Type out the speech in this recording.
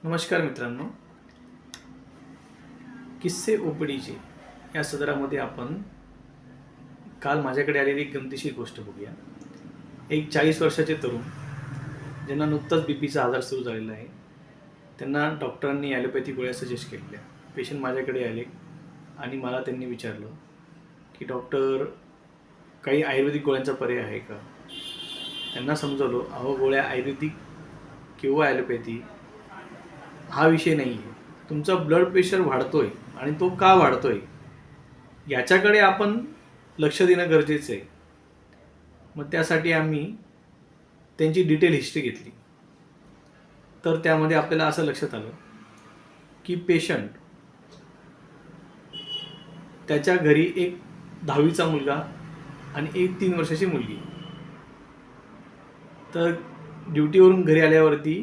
नमस्कार मित्रांनो, किस्से ओपडीचे या सदरामध्ये आपण काल माझ्याकडे आलेली एक गमतीशीर गोष्ट बघूया. एक 40 वर्षाचे तरुण ज्यांना नुकताच बीपीचा आजार सुरू झालेला आहे, त्यांना डॉक्टरांनी ॲलोपॅथी गोळ्या सजेस्ट केलेल्या. पेशंट माझ्याकडे आले आणि मला त्यांनी विचारलं की डॉक्टर, काही आयुर्वेदिक गोळ्यांचा पर्याय आहे का? त्यांना समजवलं, अहो गोळ्या आयुर्वेदिक किंवा ॲलोपॅथी हा विषय नाही आहे. तुमचा ब्लड प्रेशर वाढतोय आणि तो का वाढतोय याच्याकडे आपण लक्ष देणं गरजेचं आहे. मग त्यासाठी आम्ही त्यांची डिटेल हिस्ट्री घेतली. तर त्यामध्ये आपल्याला असं लक्षात आलं की पेशंट, त्याच्या घरी एक 10वीचा मुलगा आणि एक 3 वर्षाची मुलगी. तर ड्युटीवरून घरी आल्यावरती